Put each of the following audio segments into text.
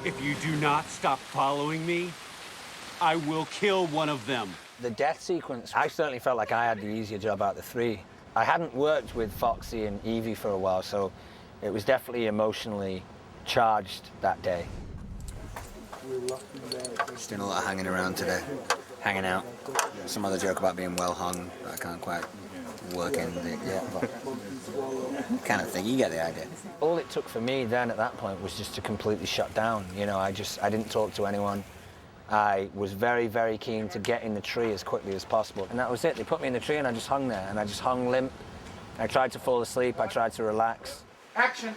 If you do not stop following me, I will kill one of them. The death sequence, I certainly felt like I had the easier job out of the three. I hadn't worked with Foxy and Evie for a while, so it was definitely emotionally charged that day. Just doing a lot of hanging around today. Hanging out. Some other joke about being well hung, but I can't quite work in it yet. But kind of thing, you get the idea. All it took for me then at that point was just to completely shut down. You know, I didn't talk to anyone. I was very, very keen to get in the tree as quickly as possible. And that was it. They put me in the tree and I just hung there. And I just hung limp. I tried to fall asleep. I tried to relax. Action.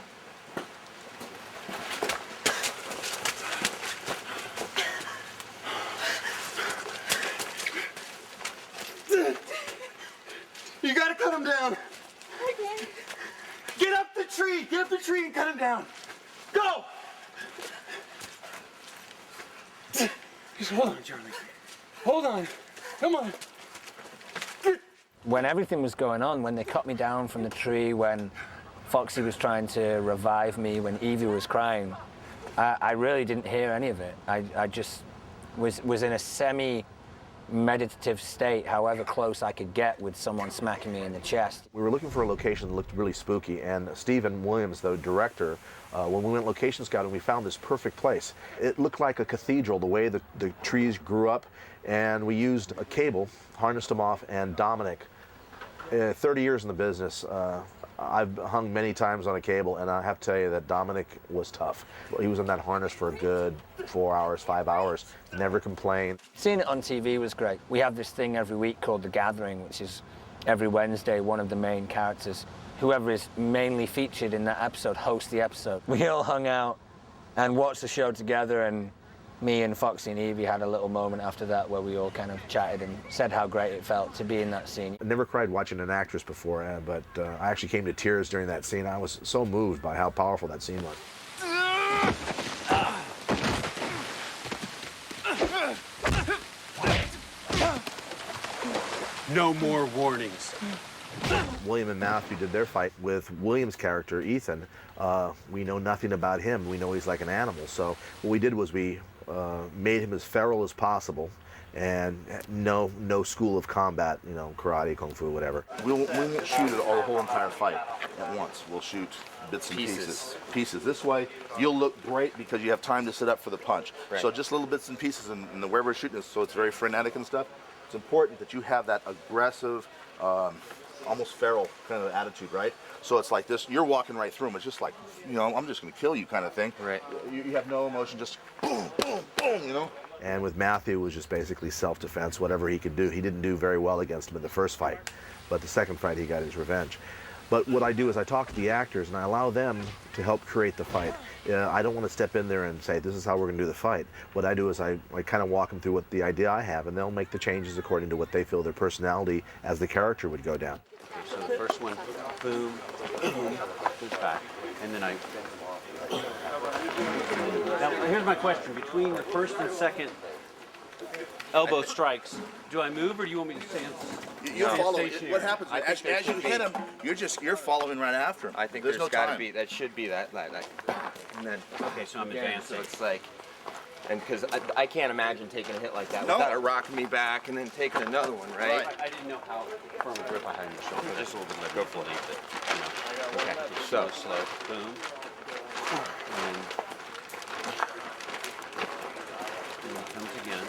You gotta cut him down. Okay. Get up the tree. Get up the tree and cut him down. Go. Just hold on, Charlie. Hold on. Come on. When everything was going on, when they cut me down from the tree, when Foxy was trying to revive me, when Evie was crying, I really didn't hear any of it. I just was in a semi-meditative state, however close I could get with someone smacking me in the chest. We were looking for a location that looked really spooky, and Stephen Williams, the director, when we went location scouting, we found this perfect place. It looked like a cathedral, the way the trees grew up, and we used a cable, harnessed them off, and Dominic, 30 years in the business, I've hung many times on a cable, and I have to tell you that Dominic was tough. He was in that harness for a good 4 hours, 5 hours, never complained. Seeing it on TV was great. We have this thing every week called The Gathering, which is every Wednesday, one of the main characters, whoever is mainly featured in that episode, hosts the episode. We all hung out and watched the show together, and me and Foxy and Evie had a little moment after that where we all kind of chatted and said how great it felt to be in that scene. I never cried watching an actress before, but I actually came to tears during that scene. I was so moved by how powerful that scene was. No more warnings. William and Matthew did their fight with William's character, Ethan. We know nothing about him. We know he's like an animal. So what we did was we made him as feral as possible, and no school of combat, you know, karate, kung fu, whatever. We won't shoot it all, the whole entire fight at once. We'll shoot bits and pieces. This way, you'll look great because you have time to set up for the punch. Right. So just little bits and pieces, and where we're shooting, so it's very frenetic and stuff. It's important that you have that aggressive, almost feral kind of attitude, right? So it's like this, you're walking right through them. It's just like, you know, I'm just going to kill you kind of thing. Right. You have no emotion, just boom, boom, boom, you know? And with Matthew, it was just basically self-defense, whatever he could do. He didn't do very well against him in the first fight, but the second fight, he got his revenge. But what I do is I talk to the actors and I allow them to help create the fight. I don't want to step in there and say, this is how we're going to do the fight. What I do is I kind of walk them through what the idea I have, and they'll make the changes according to what they feel their personality as the character would go down. Okay, so the first one, boom, boom, push back, and then I... Now, here's my question. Between the first and second elbow strikes, do I move or do you want me to stand? You follow. What happens as you hit him? You're following right after him. I think there's no got to time. be. That should be that. And then. Okay, so I'm advancing. So it's like, and because I can't imagine taking a hit like that without it rocking me back and then taking another one, right? I didn't know how firm a grip I had in the shoulder. Just a little bit of go for it. Okay. So slow, boom, and it comes again.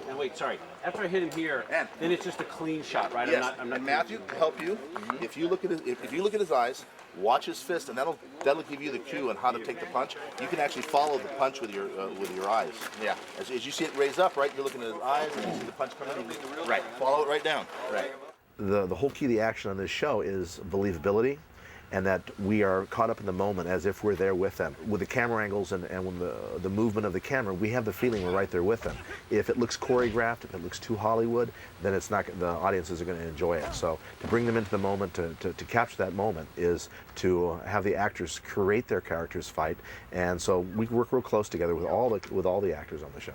And wait, sorry. After I hit him here, then it's just a clean shot, right? Yes. I'm not and Matthew, to help you, if you look at his eyes, watch his fist, and that'll give you the cue on how to take the punch. You can actually follow the punch with your eyes. Yeah. As you see it raise up, right? You're looking at his eyes, and you see the punch coming in. Right. Follow it right down. Right. The whole key to the action on this show is believability, and that we are caught up in the moment as if we're there with them. With the camera angles and when the movement of the camera, we have the feeling we're right there with them. If it looks choreographed, if it looks too Hollywood, then it's not, the audiences are going to enjoy it. So to bring them into the moment, to capture that moment, is to have the actors create their characters fight. And so we work real close together with all the actors on the show.